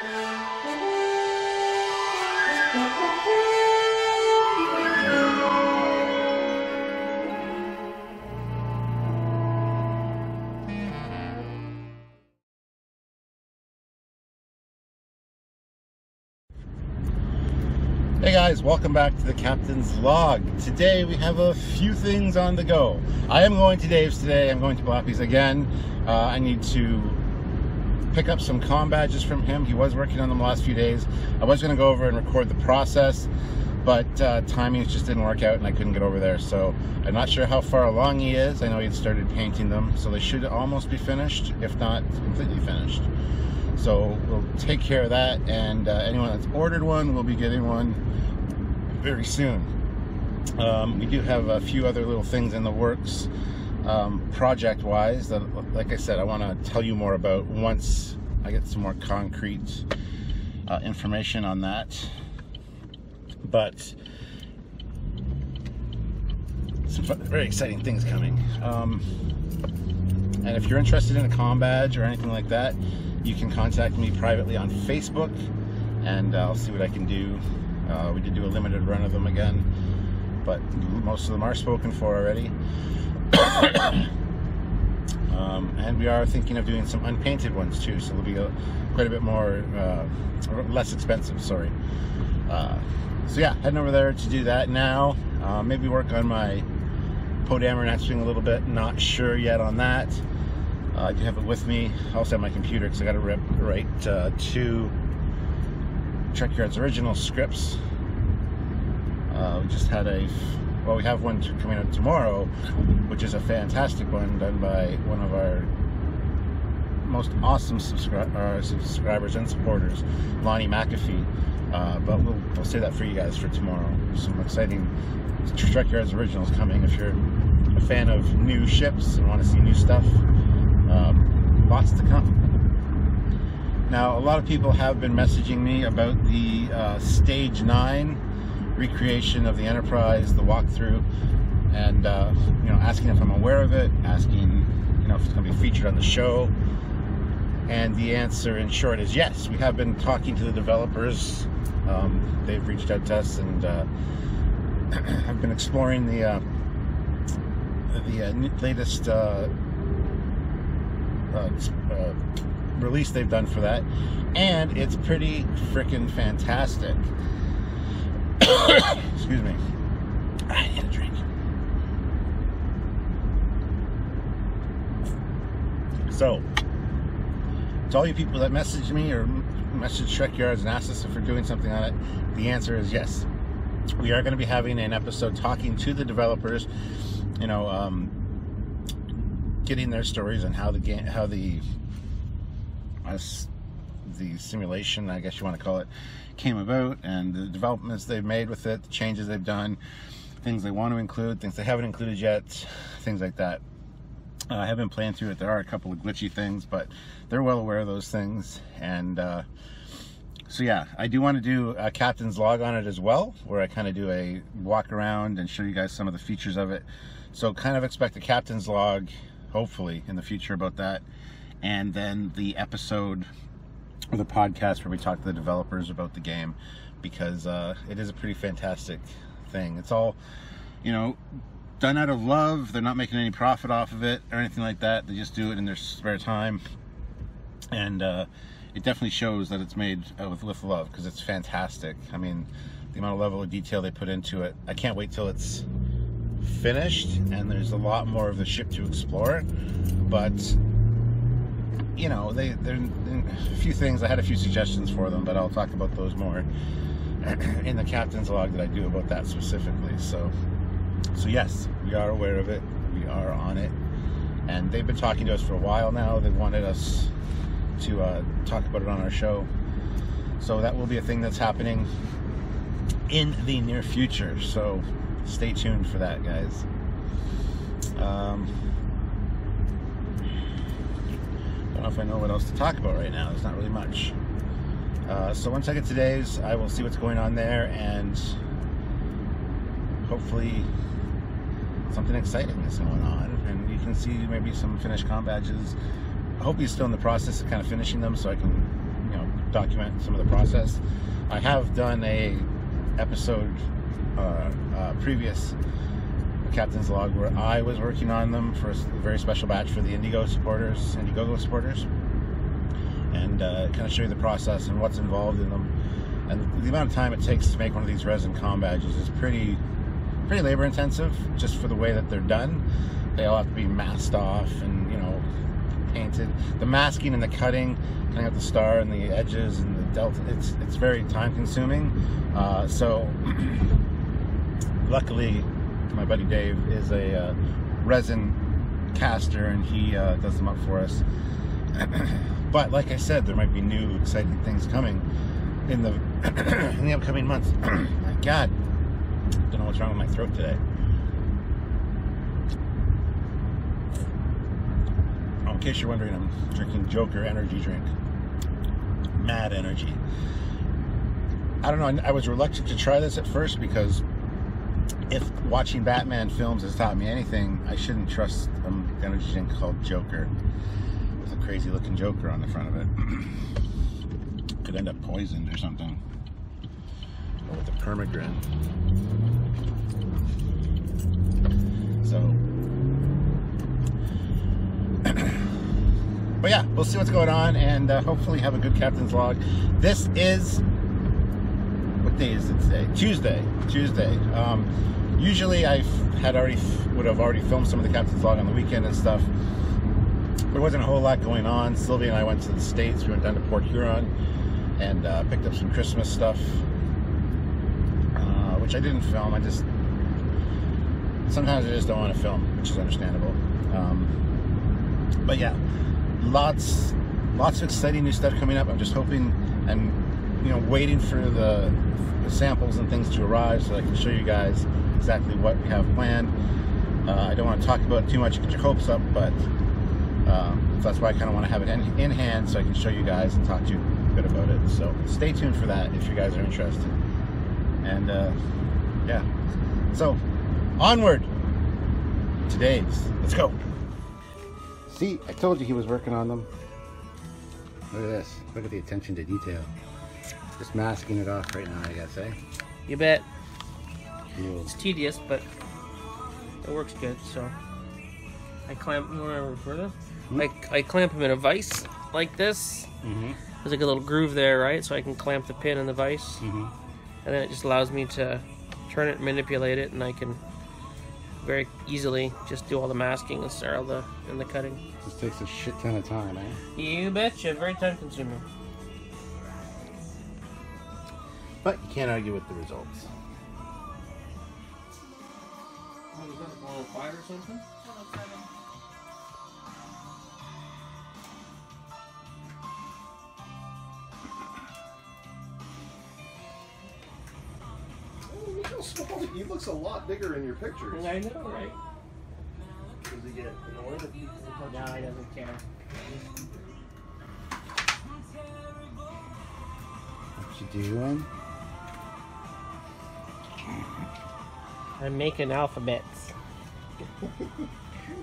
Hey guys, welcome back to the Captain's Log. Today we have a few things on the go. I am going to Dave's today. I'm going to Blappy's again. I need to pick up some Combadges from him. He was working on them the last few days. I was going to go over and record the process, but timing just didn't work out and I couldn't get over there. So I'm not sure how far along he is. I know he had started painting them, so they should almost be finished, if not completely finished. So we'll take care of that, and anyone that's ordered one will be getting one very soon. We do have a few other little things in the works, project-wise, that, like I said, I want to tell you more about once I get some more concrete information on that. But some very exciting things coming. And if you're interested in a Combadge or anything like that, you can contact me privately on Facebook, and I'll see what I can do. We did do a limited run of them again, but most of them are spoken for already. And we are thinking of doing some unpainted ones too, so they'll be quite a bit more, less expensive, sorry. So yeah, heading over there to do that now. Maybe work on my Podamer next swing a little bit, not sure yet on that. I do have it with me. I also have my computer because I got to write 2 Trekyards original scripts. We just had we have one coming out tomorrow, which is a fantastic one done by one of our most awesome subscribers and supporters, Lonnie McAfee. But we'll say that for you guys for tomorrow. Some exciting Trekyards originals coming. If you're a fan of new ships and want to see new stuff, lots to come. Now, a lot of people have been messaging me about the Stage 9 recreation of the Enterprise, the walkthrough, and you know, asking if I'm aware of it, asking, you know, if it's going to be featured on the show. And the answer, in short, is yes. We have been talking to the developers. They've reached out to us, and I've been exploring the latest release they've done for that, and it's pretty freaking fantastic. Excuse me, I need a drink. So, to all you people that messaged me or messaged Trekyards and asked us if we're doing something on it, the answer is yes. We are going to be having an episode talking to the developers, you know, getting their stories on how the game, how the simulation, I guess you want to call it, came about, and the developments they've made with it, the changes they've done, things they want to include, things they haven't included yet, things like that. I have been playing through it. There are a couple of glitchy things, but they're well aware of those things. And so yeah, I do want to do a Captain's Log on it as well, where I kind of do a walk around and show you guys some of the features of it. So kind of expect a Captain's Log, hopefully, in the future about that. And then the episode of the podcast where we talk to the developers about the game, because it is a pretty fantastic thing. It's all, you know, done out of love. They're not making any profit off of it or anything like that. They just do it in their spare time, and it definitely shows that it's made with love, because it's fantastic. I mean, the amount of level of detail they put into it, I can't wait till it's finished and there's a lot more of the ship to explore. But you know, they're a few things. I had a few suggestions for them, but I'll talk about those more in the Captain's Log that I do about that specifically. So yes, we are aware of it. We are on it, and they've been talking to us for a while now. They wanted us to talk about it on our show, so that will be a thing that's happening in the near future. So stay tuned for that, guys. I don't know if I know what else to talk about right now. There's not really much. So once I get to Dave's, I will see what's going on there, and hopefully something exciting is going on, and you can see maybe some finished Combadges. I hope he's still in the process of kind of finishing them, so I can, you know, document some of the process. I have done a episode previous Captain's Log where I was working on them for a very special batch for the Indiegogo supporters, and kind of show you the process and what's involved in them. And the amount of time it takes to make one of these resin Combadges is pretty labor intensive, just for the way that they're done. They all have to be masked off and, you know, painted. The masking and the cutting out the star and the edges and the delta, it's very time consuming. So luckily my buddy Dave is a resin caster, and he does them up for us. But like I said, there might be new exciting things coming in the in the upcoming months. My God, don't know what's wrong with my throat today. Oh, in case you're wondering, I'm drinking Joker energy drink. Mad energy. I don't know, I was reluctant to try this at first because if watching Batman films has taught me anything, I shouldn't trust an energy drink called Joker with a crazy looking Joker on the front of it. Could end up poisoned or something. Or with a permagrin. So, but yeah, we'll see what's going on, and hopefully have a good Captain's Log. This is, what day is it today? Tuesday. Usually I would have already filmed some of the Captain's Log on the weekend and stuff. There wasn't a whole lot going on. Sylvia and I went to the States. We went down to Port Huron and picked up some Christmas stuff, which I didn't film. Sometimes I just don't want to film, which is understandable. But yeah, lots of exciting new stuff coming up. I'm just hoping and, you know, waiting for the samples and things to arrive so I can show you guys exactly what we have planned. I don't want to talk about it too much, get your hopes up, but so that's why I kind of want to have it in hand so I can show you guys and talk to you a bit about it. So stay tuned for that if you guys are interested. And yeah, so onward to Dave's. Let's go. See, I told you he was working on them. Look at this. Look at the attention to detail. Just masking it off right now, I guess, eh? You bet. Cool. It's tedious, but it works good. So I clamp more further. I clamp them in a vise like this. There's like a little groove there, right? So I can clamp the pin in the vise, and then it just allows me to turn it and manipulate it, and I can very easily just do all the masking and the cutting. This takes a shit ton of time, eh? You betcha. Very time consuming. But you can't argue with the results. Oh, is that 105 or something? 107. Oh, look how small he looks. A lot bigger in your pictures. I know, right? Does he get annoyed if people touch No, he doesn't care. What you doing? I'm making alphabets.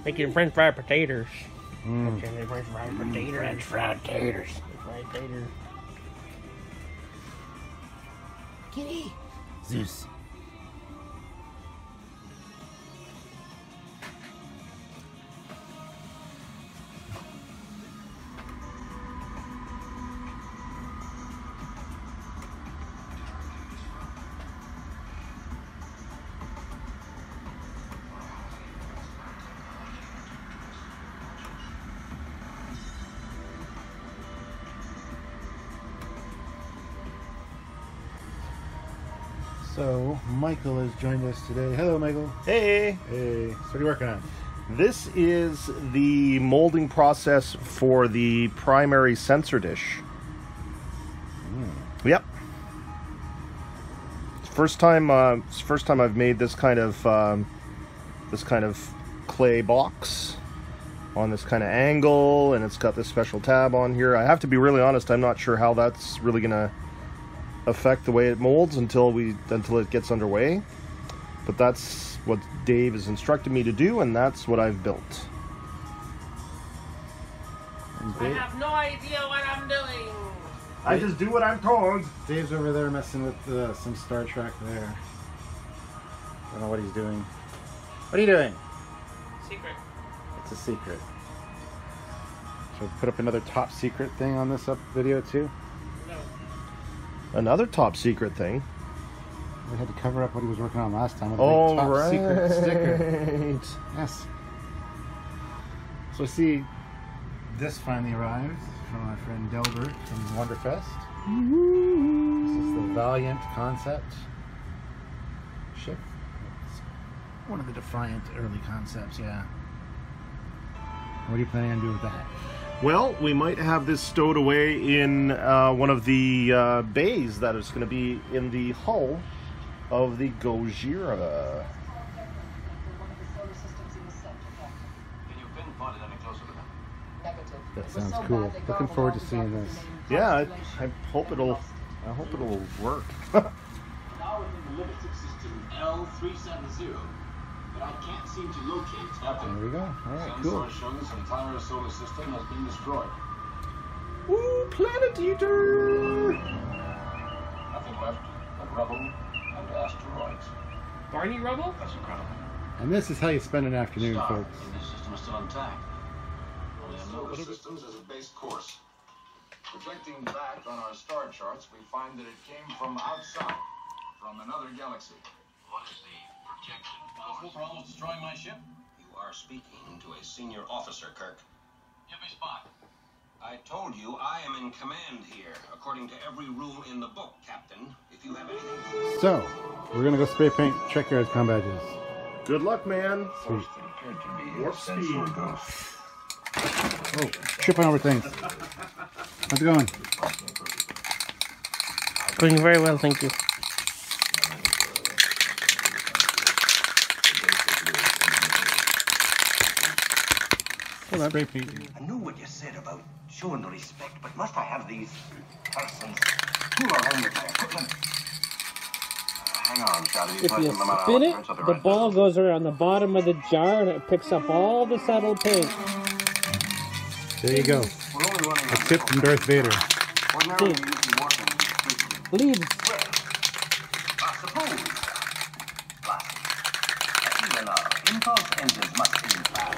Making French fried potatoes. French fried potatoes. French fried taters. Fried taters. Kitty. Zeus. So, Michael has joined us today. Hello, Michael. Hey! Hey. So what are you working on? This is the molding process for the primary sensor dish. Yep. First time I've made this kind of clay box on this kind of angle, and it's got this special tab on here. I have to be really honest, I'm not sure how that's really gonna affect the way it molds until it gets underway, but that's what Dave has instructed me to do, and that's what I've built. I have no idea what I'm doing. I just do what I'm told. Dave's over there messing with some Star Trek there. I don't know what he's doing. What are you doing? Secret. It's a secret. Should I put up another top secret thing on this video too? No. Another top secret thing. We had to cover up what he was working on last time with Oh, a big top right. secret sticker. Yes. So see, this finally arrived from my friend Delbert from Wonderfest. This is the Valiant concept ship. It's one of the Defiant early concepts, yeah. What are you planning on doing with that? Well, we might have this stowed away in one of the bays that is going to be in the hull of the Gojira. That sounds cool. Looking forward to seeing this. Yeah, I hope it'll work. Now within the limited system L370, but I can't seem to locate There we go. All right, cool. Sensors show this entire solar system has been destroyed. Ooh, Planet Eater! Nothing left but rubble and asteroids. Barney Rubble? That's incredible. And this is how you spend an afternoon, Star folks. in this system is still intact. Only a solar systems as a base course. Projecting back on our star charts, we find that it came from outside, from another galaxy. What is the projection? Possible for almost destroying my ship? You are speaking to a senior officer, Kirk. Give me spot. I told you I am in command here, according to every rule in the book, Captain. If you have anything... So, we're going to go spray paint Trekyards Combadges. Good luck, man. Sweet. It appeared to be Warp a sensual speed. ghost. Oh, tripping over things. How's it going? Going very well, thank you. Spray painting. I know what you said about showing respect, but must I have these persons who are home with my equipment? Hang on, Charlie. If you spin it, the ball goes around the bottom of the jar and it picks up all the settled paint. There you go. A tip from Darth Vader. Leaves. I suppose. Last, even our impulse engines must be bad.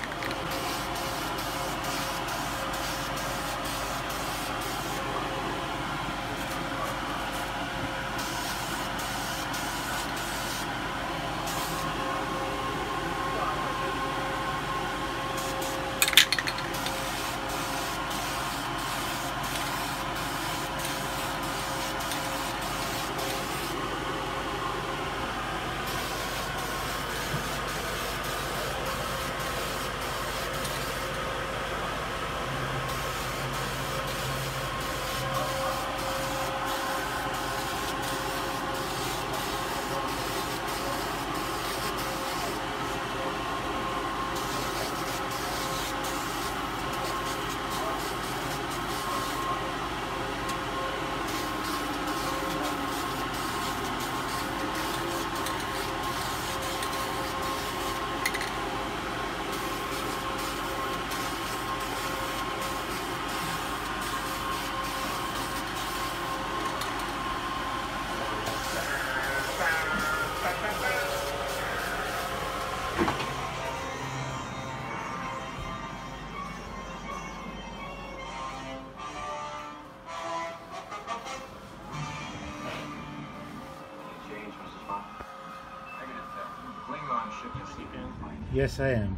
Yes, I am.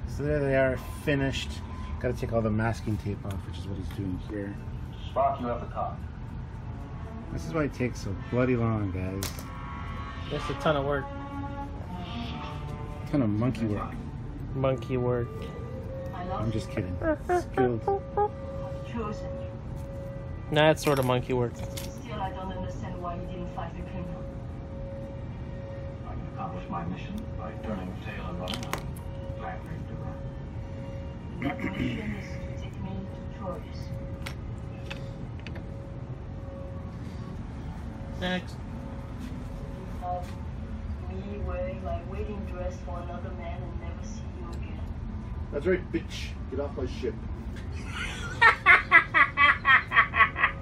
So there they are, finished. Got to take all the masking tape off, which is what he's doing here. Spock, you have the car. This is why it takes so bloody long, guys. That's a ton of work. Ton of monkey work. Monkey work. I'm just kidding. Skilled. Chosen you. Nah, it's sort of monkey work. Still, I don't understand why you didn't fight the criminal. I can accomplish my mission by turning tail and running. Gladly do that. That mission is to take me to Troyes. Next. Of me wearing my wedding dress for another man and never see you again. That's right, bitch. Get off my ship.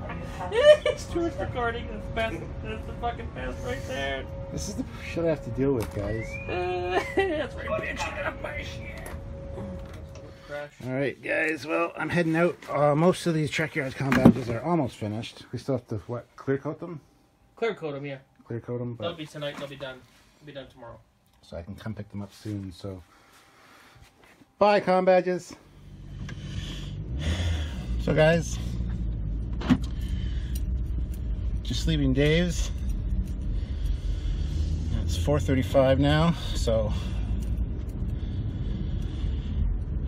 Are you happy? Stuart's recording. That's the fucking best right there. This is the shit I have to deal with, guys. That's right, bitch. Up my shit. All right, guys. Well, I'm heading out. Most of these Trekyards Combadges are almost finished. We still have to clear coat them. Clear coat them, yeah. Clear coat them. They'll be tonight. They'll be done. They'll be done tomorrow. So I can come pick them up soon. So, bye, Combadges. So, guys, just leaving Dave's. It's 4:35 now, so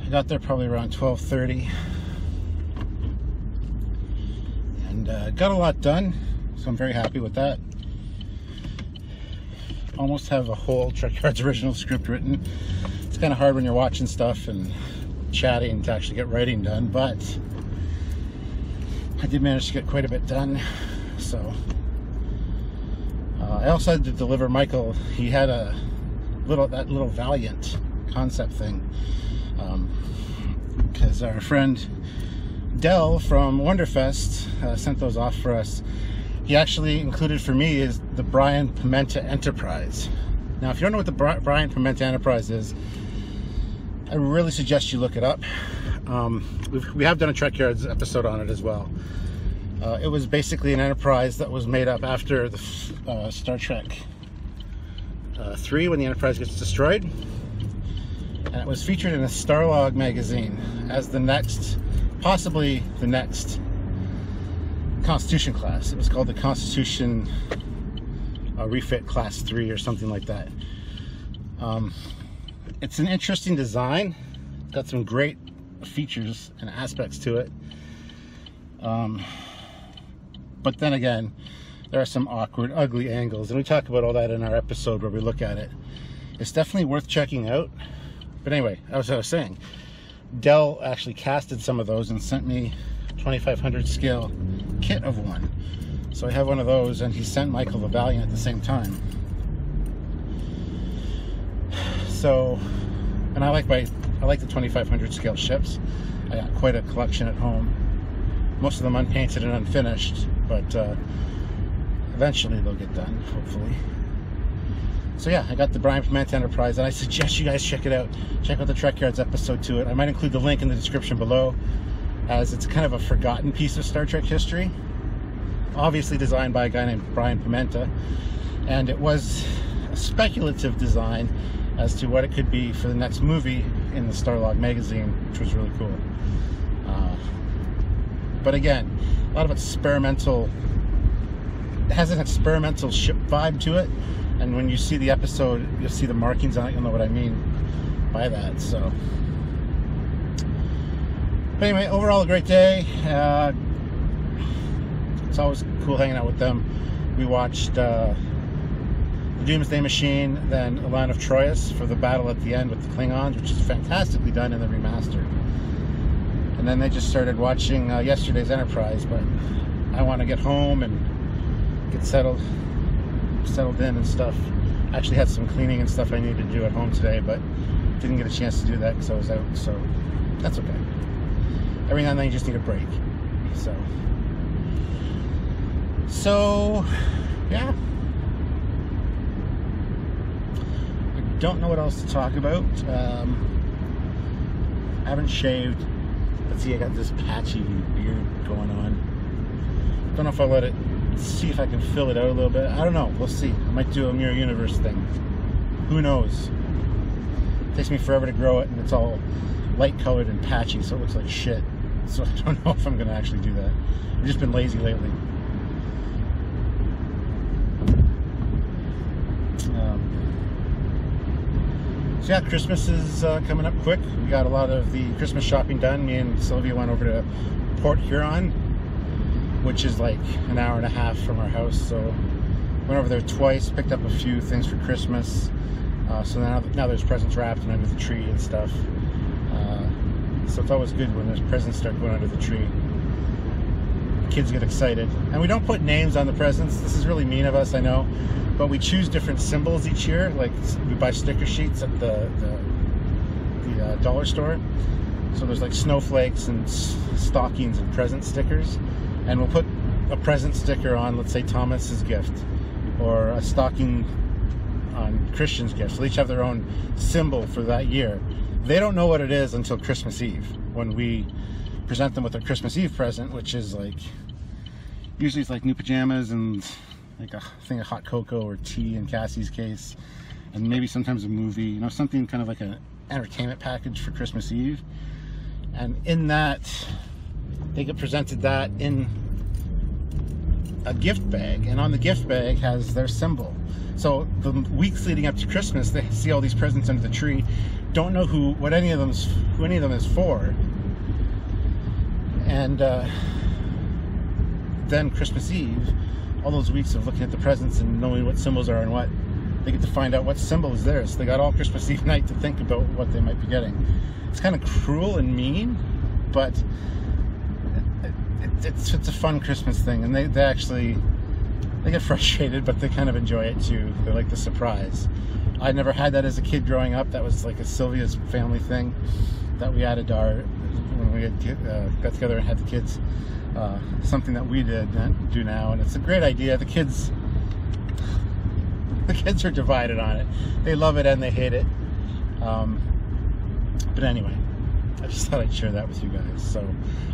I got there probably around 12:30, and got a lot done, so I'm very happy with that. Almost have a whole Trekyards original script written. It's kind of hard when you're watching stuff and chatting to actually get writing done, but I did manage to get quite a bit done. So I also had to deliver Michael. He had that little Valiant concept thing, because our friend Dell from Wonderfest sent those off for us. He actually included for me is the Brian Pimenta Enterprise. Now, if you don't know what the Brian Pimenta Enterprise is, I really suggest you look it up. We have done a Trekyards episode on it as well. It was basically an enterprise that was made up after the Star Trek 3, when the Enterprise gets destroyed. And it was featured in a Starlog magazine as the next, possibly the next Constitution class. It was called the Constitution Refit Class 3 or something like that. It's an interesting design. It's got some great features and aspects to it. But then again, there are some awkward, ugly angles, and we talk about all that in our episode where we look at it. It's definitely worth checking out. But anyway, as I was saying, Dell actually casted some of those and sent me a 2500 scale kit of one. So I have one of those, and he sent Michael the Valiant at the same time. So, and I like the 2500 scale ships. I got quite a collection at home. Most of them unpainted and unfinished, but eventually they'll get done, hopefully. So yeah, I got the Brian Pimenta Enterprise, and I suggest you guys check it out. Check out the Trekyards episode to it. I might include the link in the description below, as it's kind of a forgotten piece of Star Trek history. Obviously designed by a guy named Brian Pimenta, and it was a speculative design as to what it could be for the next movie in the Starlog magazine, which was really cool. But again, a lot of experimental. It has an experimental ship vibe to it, and when you see the episode, you'll see the markings on it. You'll know what I mean by that. So, but anyway, overall a great day. It's always cool hanging out with them. We watched the Doomsday Machine, then A Land of Troyes for the battle at the end with the Klingons, which is fantastically done in the remaster. And then they just started watching yesterday's Enterprise, but I want to get home and get settled in and stuff. I actually had some cleaning and stuff I needed to do at home today, but didn't get a chance to do that because I was out, so that's okay. Every now and then you just need a break. So yeah. I don't know what else to talk about. I haven't shaved. Let's see, I got this patchy beard going on. Don't know if I'll let it, see if I can fill it out a little bit. I don't know, we'll see. I might do a Mirror Universe thing. Who knows? It takes me forever to grow it, and it's all light colored and patchy, so it looks like shit. So I don't know if I'm gonna actually do that. I've just been lazy lately. So yeah, Christmas is coming up quick. We got a lot of the Christmas shopping done. Me and Sylvia went over to Port Huron, which is like an hour and a half from our house. So went over there twice, picked up a few things for Christmas. So now there's presents wrapped and under the tree and stuff. So it's always good when there's presents start going under the tree. Kids get excited. And we don't put names on the presents. This is really mean of us, I know. But we choose different symbols each year. Like, we buy sticker sheets at the dollar store. So there's like snowflakes and stockings and present stickers. And we'll put a present sticker on, let's say, Thomas's gift, or a stocking on Christian's gift. So they each have their own symbol for that year. They don't know what it is until Christmas Eve, when we present them with their Christmas Eve present, which is like, usually it's like new pajamas and like a thing of hot cocoa or tea in Cassie's case, and maybe sometimes a movie, you know, something kind of like an entertainment package for Christmas Eve. And in that, they get presented that in a gift bag, and on the gift bag has their symbol. So the weeks leading up to Christmas, they see all these presents under the tree, don't know who any of them is for, and then Christmas Eve, all those weeks of looking at the presents and knowing what symbols are and what, they get to find out what symbol is theirs. They got all Christmas Eve night to think about what they might be getting. It's kind of cruel and mean, but it's a fun Christmas thing, and they get frustrated, but they kind of enjoy it too. They like the surprise. I never had that as a kid growing up. That was like a Sylvia's family thing that we added to our, when we got together and had the kids. Something that we do now, and it's a great idea. The kids are divided on it. They love it and they hate it. But anyway, I just thought I'd share that with you guys. So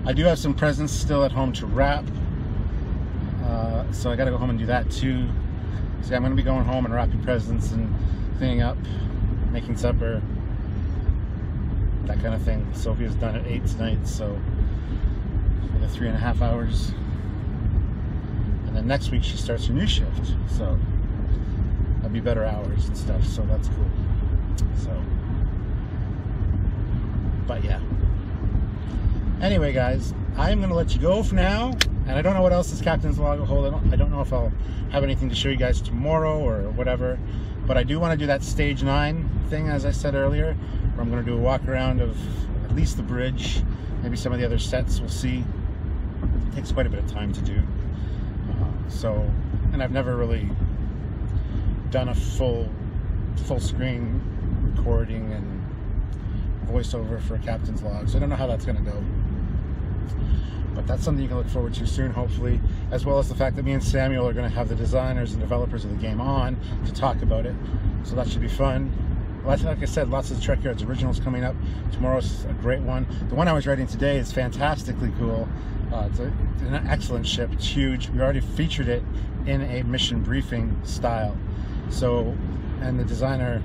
I do have some presents still at home to wrap. So I got to go home and do that too. So I'm going to be going home and wrapping presents and cleaning up, making supper, that kind of thing. Sophia's done at 8 tonight, so we have 3.5 hours. And then next week she starts her new shift, so that'll be better hours and stuff, so that's cool. So, but yeah. Anyway, guys, I'm going to let you go for now. And I don't know what else this Captain's Log will hold. I don't know if I'll have anything to show you guys tomorrow or whatever. But I do want to do that stage 9 thing, as I said earlier, where I'm going to do a walk around of at least the bridge, maybe some of the other sets. We'll see. It takes quite a bit of time to do. And I've never really done a full screen recording and voiceover for a Captain's Log, so I don't know how that's going to go. But that's something you can look forward to soon, hopefully, as well as the fact that me and Samuel are going to have the designers and developers of the game on to talk about it. So that should be fun. Like I said, lots of the Trekyards originals coming up. Tomorrow's a great one. The one I was writing today is fantastically cool. It's an excellent ship. It's huge. We already featured it in a mission briefing style. So, and the designer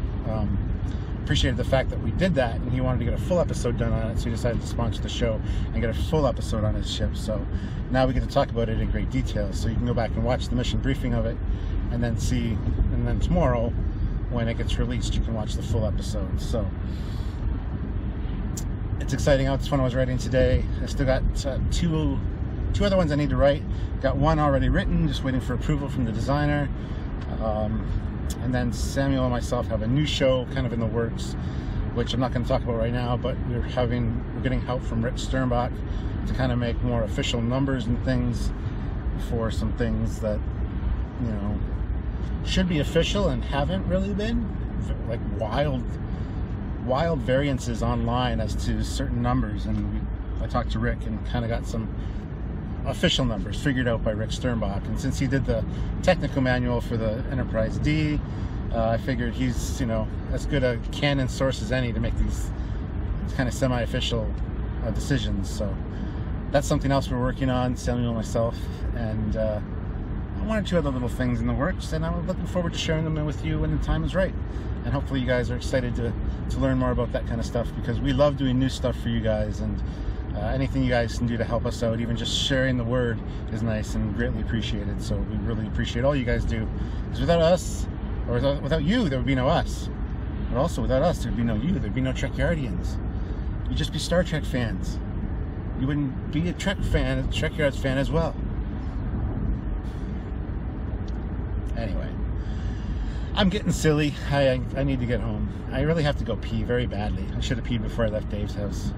appreciated the fact that we did that, and he wanted to get a full episode done on it, so he decided to sponsor the show and get a full episode on his ship. So now we get to talk about it in great detail, so you can go back and watch the mission briefing of it, and then see, and then tomorrow when it gets released you can watch the full episode. So it's exciting. This one I was writing today. I still got two other ones I need to write. Got one already written, just waiting for approval from the designer. And then Samuel and myself have a new show kind of in the works, which I'm not going to talk about right now, but we're getting help from Rick Sternbach to kind of make more official numbers and things for some things that, you know, should be official and haven't really been, like wild variances online as to certain numbers. And I talked to Rick and kind of got some official numbers figured out by Rick Sternbach, and since he did the technical manual for the Enterprise D, I figured he's, you know, as good a canon source as any to make these kind of semi-official decisions. So that's something else we're working on, Samuel and myself, and one or two other little things in the works, and I'm looking forward to sharing them with you when the time is right. And hopefully you guys are excited to learn more about that kind of stuff, because we love doing new stuff for you guys, and anything you guys can do to help us out, even just sharing the word, is nice and greatly appreciated. So we really appreciate all you guys do, because without us, or without you, there would be no us. But also without us, there'd be no you, there'd be no Trekyardians. You'd just be Star Trek fans. You wouldn't be a Trek fan, a Trekyards fan as well. Anyway, I'm getting silly. I need to get home. I really have to go pee very badly. I should have peed before I left Dave's house.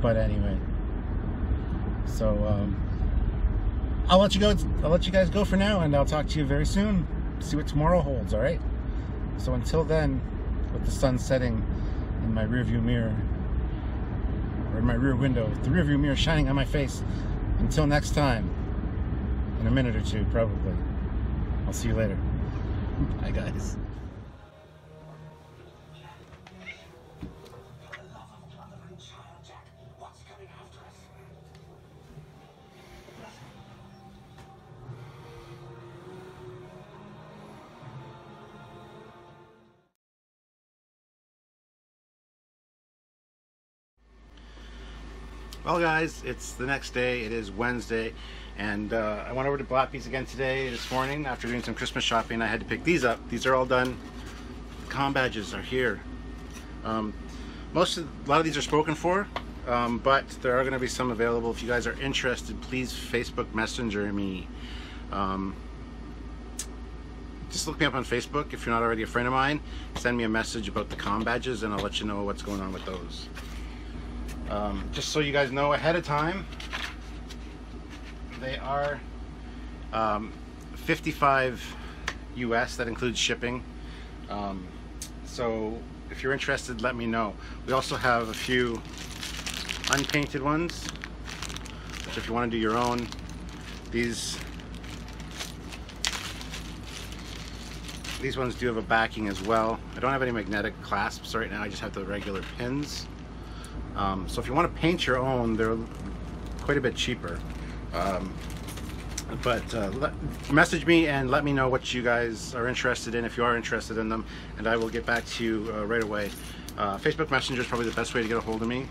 But anyway, so I'll let you go. I'll let you guys go for now, and I'll talk to you very soon. See what tomorrow holds. All right. So until then, with the sun setting in my rearview mirror, or in my rear window, with the rearview mirror shining on my face, until next time, in a minute or two, probably. I'll see you later. Bye, guys. Well, guys, it's the next day. It is Wednesday, and I went over to Blappy's again this morning after doing some Christmas shopping. I had to pick these up. These are all done. The Combadges are here. A lot of these are spoken for, but there are going to be some available. If you guys are interested, please Facebook Messenger me. Just look me up on Facebook if you're not already a friend of mine. Send me a message about the Combadges, and I'll let you know what's going on with those. Just so you guys know ahead of time, they are $55 US. That includes shipping. So if you're interested, let me know. We also have a few unpainted ones, which if you want to do your own, these ones do have a backing as well. I don't have any magnetic clasps right now. I just have the regular pins. So if you want to paint your own, they're quite a bit cheaper. Message me and let me know what you guys are interested in, if you are interested in them, and I will get back to you right away. Facebook Messenger is probably the best way to get a hold of me.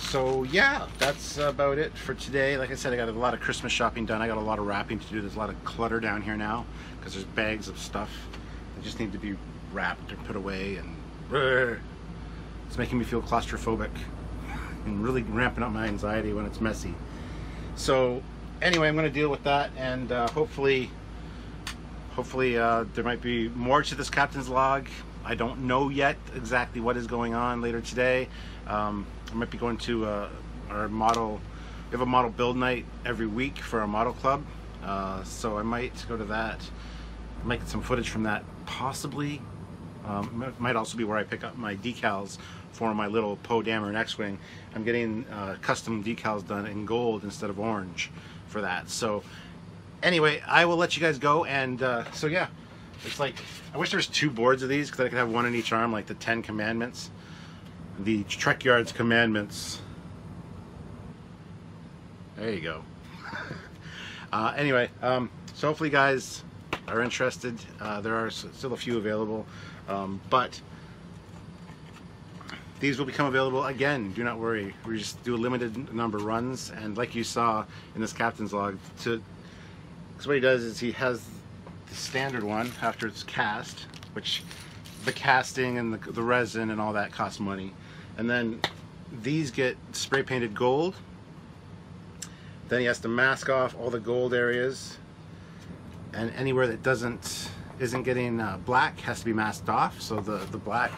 So yeah, that's about it for today. Like I said, I got a lot of Christmas shopping done. I got a lot of wrapping to do. There's a lot of clutter down here now because there's bags of stuff that just need to be wrapped or put away, and it's making me feel claustrophobic and really ramping up my anxiety when it's messy. So anyway, I'm going to deal with that, and hopefully there might be more to this captain's log. I don't know yet exactly what is going on later today. I might be going to our model. We have a model build night every week for our model club, so I might go to that. I might get some footage from that, possibly. Might also be where I pick up my decals for my little Poe Dameron X-Wing. I'm getting custom decals done in gold instead of orange for that. So anyway, I will let you guys go, and so yeah, it's like, I wish there was 2 boards of these because I could have one in each arm, like the 10 commandments, the Trekyards commandments. There you go. Anyway, so hopefully you guys are interested. There are still a few available, but these will become available again. Do not worry. We just do a limited number of runs, and like you saw in this captain's log, because what he does is he has the standard one after it's cast, which the casting and the resin and all that costs money, and then these get spray painted gold. Then he has to mask off all the gold areas, and anywhere that isn't getting black has to be masked off. So the black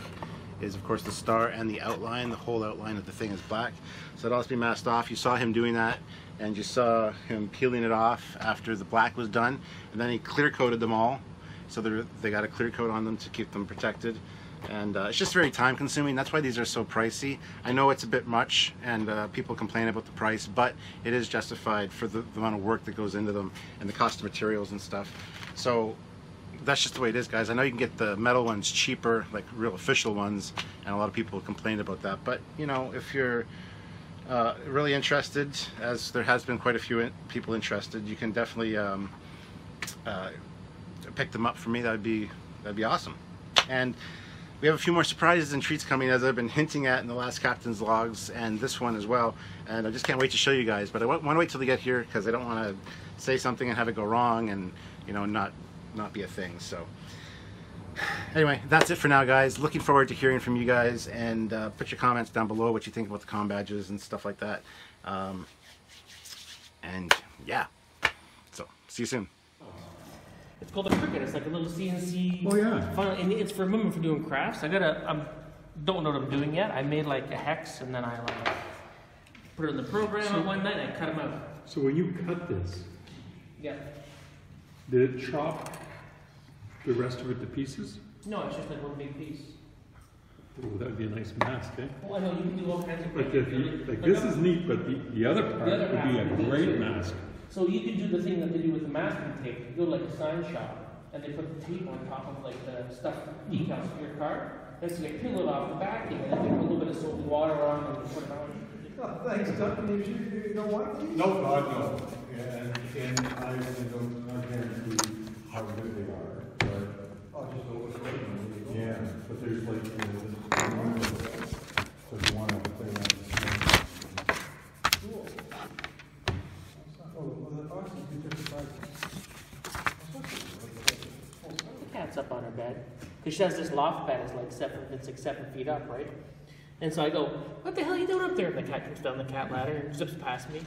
is of course the star and the outline. The whole outline of the thing is black, so it all has to be masked off. You saw him doing that, and you saw him peeling it off after the black was done, and then he clear coated them all, so they got a clear coat on them to keep them protected. And it's just very time consuming. That's why these are so pricey. I know it's a bit much, and people complain about the price, but it is justified for the amount of work that goes into them and the cost of materials and stuff. So that's just the way it is, guys. I know you can get the metal ones cheaper, like real official ones, and a lot of people complain about that. But you know, if you're really interested, as there has been quite a few people interested, you can definitely pick them up for me. That'd be awesome. And we have a few more surprises and treats coming, as I've been hinting at in the last captain's logs and this one as well. And I just can't wait to show you guys. But I want to wait till they get here because I don't want to say something and have it go wrong and, you know, not be a thing. So anyway, that's it for now, guys. Looking forward to hearing from you guys, and put your comments down below what you think about the Combadges and stuff like that. And yeah, so see you soon. It's called a Trekyard. It's like a little CNC. Oh yeah. And it's for women for doing crafts. I don't know what I'm doing yet. I made like a hex, and then I like put it in the program one night and I cut them out. So when you cut this, yeah. Did it chop the rest of it to pieces? No, it's just like one big piece. Oh, that would be a nice mask, eh? Well, I know you can do all kinds of Like, this is neat, but the other part would be a great mask. So you can do the thing that they do with the masking tape. You go to like a sign shop, and they put the tape on top of like the stuff decals for your car. And so they peel it off the backing, and then they put a little bit of soap and water on and put it on. Oh, thanks, Doug. You don't want these? No, God, no. And I don't guarantee how good they are. But Oh, just go with it. yeah, but there's like, so if you want to play around. Cool. Oh, well, the box is $255. The cat's up on her bed. Because she has this loft bed, it's like 7 feet up, right? And so I go, what the hell are you doing up there? And the cat comes down the cat ladder and zips past me.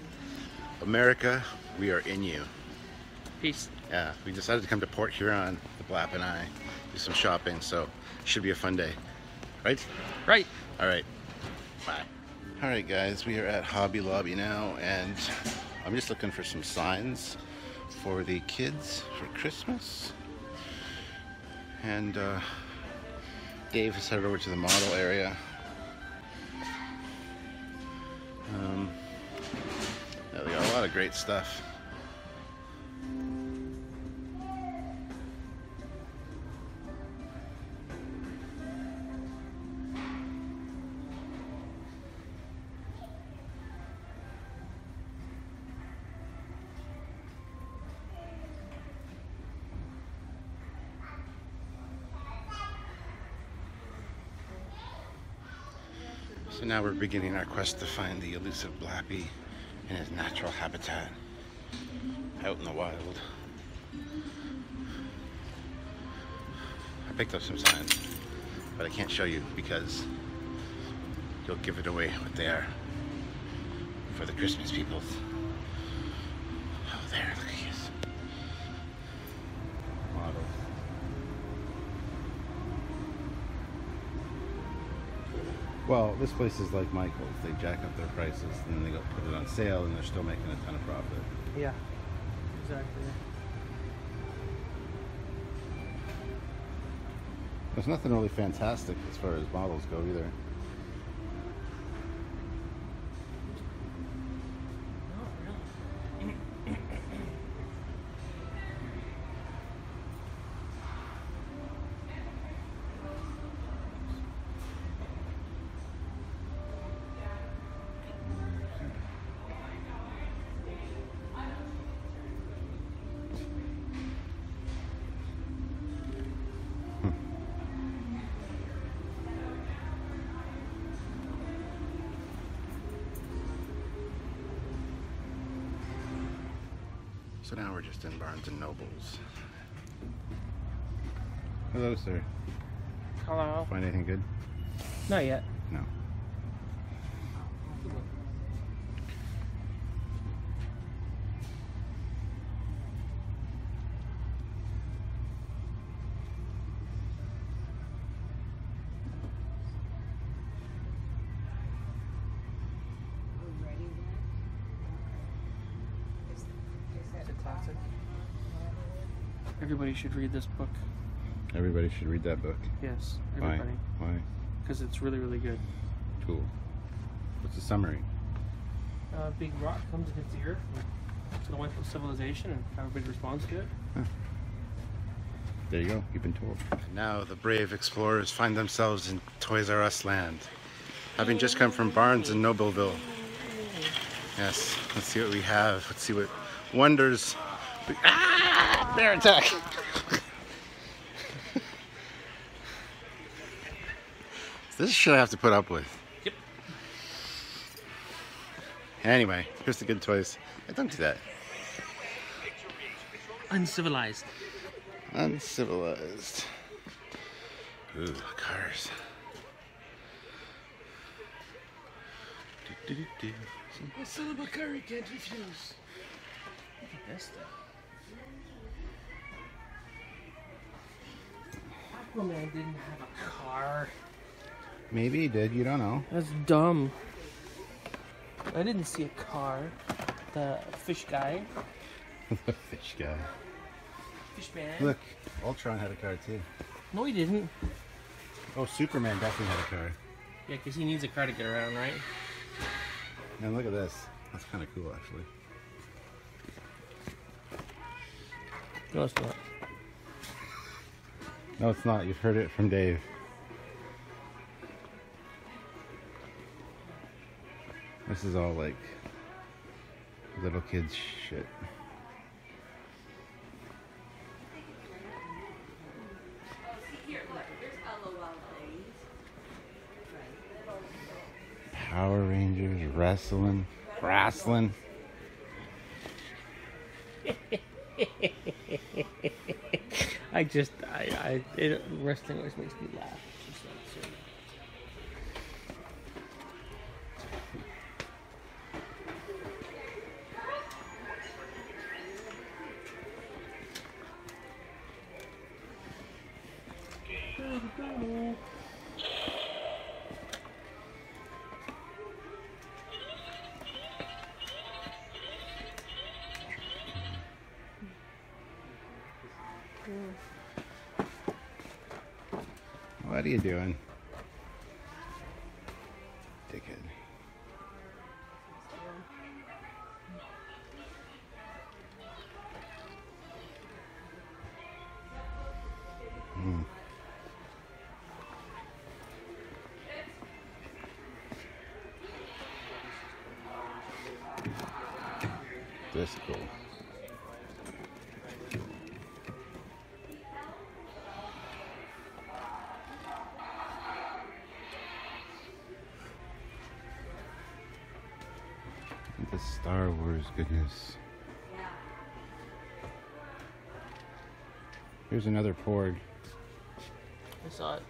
America, we are in you. Peace. Yeah, we decided to come to Port Huron, the Blappy and I, do some shopping, so it should be a fun day. Right? Right. All right. Bye. All right, guys, we are at Hobby Lobby now, and I'm just looking for some signs for the kids for Christmas. And Dave has headed over to the model area. Yeah, they got a lot of great stuff. So now we're beginning our quest to find the elusive Blappy in his natural habitat, out in the wild. I picked up some signs, but I can't show you because you'll give it away what they are for the Christmas people. Oh, there, look at his model. Well, this place is like Michael's. They jack up their prices and then they go put it on sale and they're still making a ton of profit. Yeah, exactly. There's nothing really fantastic as far as models go either. So now we're just in Barnes and Nobles. Hello, sir. Hello. Find anything good? Not yet. No. Classic. Everybody should read this book. Everybody should read that book. Yes, Why? everybody. Why? Because it's really, really good. Cool. What's the summary? Big rock comes against the earth to the wonderful civilization, and everybody responds to it. Huh. There you go. You've been told. Now the brave explorers find themselves in Toys R Us land, having just come from Barnes and Nobleville. Yes. Let's see what we have. Let's see what wonders. Ah! Bear attack! This is shit I have to put up with. Yep. Anyway, here's the good toys. Don't do that. Uncivilized. Uncivilized. Ooh, cars. A son of a car you can't refuse. Look at this thing. Aquaman didn't have a car. Maybe he did, you don't know. That's dumb. I didn't see a car. The fish guy. The fish guy. Fish man. Look, Ultron had a car too. No, he didn't. Oh, Superman definitely had a car. Yeah, because he needs a car to get around, right? And look at this. That's kind of cool, actually. No, it's not. No, it's not. You've heard it from Dave. This is all like little kids shit. Power Rangers, wrestling. Wrestling. Wrestling always makes me laugh. It's just like so. What are you doing? Dickhead. This is cool. The Star Wars goodness. Here's another Porg. I saw it.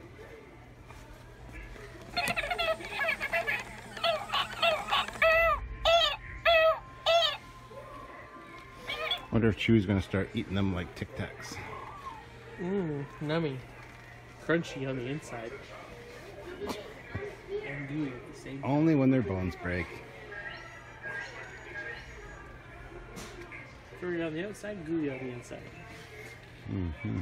Wonder if Chewie's gonna start eating them like Tic Tacs. Nummy. Crunchy on the inside. And gooey at the same time. Only when their bones break. Furry on the outside, gooey on the inside. Mm-hmm.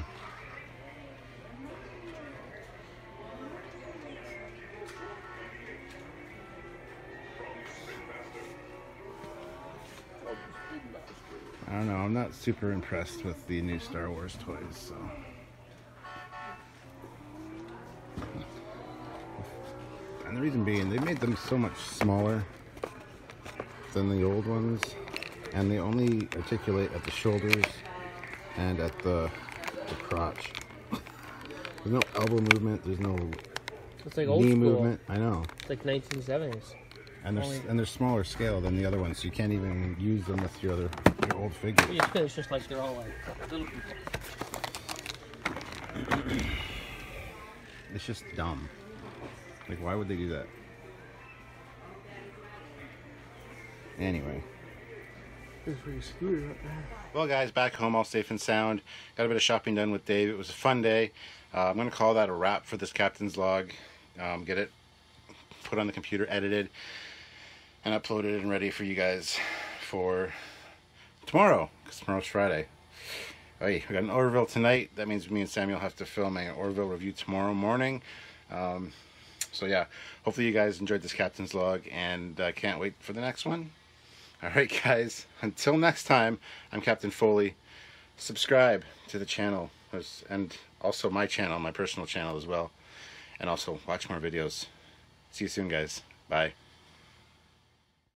I don't know, I'm not super impressed with the new Star Wars toys, so. And the reason being, they made them so much smaller than the old ones, and they only articulate at the shoulders and at the crotch. There's no elbow movement, there's no It's like old knee school. movement. I know. It's like 1970s. And they're smaller scale than the other ones, so you can't even use them with your old figures. Yeah, it's just like they're all like little people. It's just dumb. Like, why would they do that? Anyway. Well, guys, back home, all safe and sound. Got a bit of shopping done with Dave. It was a fun day. I'm going to call that a wrap for this captain's log. Get it put on the computer, edited, and uploaded and ready for you guys for tomorrow, because tomorrow's Friday. Hey, we got an Orville tonight. That means me and Samuel have to film an Orville review tomorrow morning. So yeah, hopefully you guys enjoyed this captain's log, and I can't wait for the next one. Alright guys, until next time, I'm Captain Foley. Subscribe to the channel, and also my channel, my personal channel as well. And also watch more videos. See you soon guys. Bye.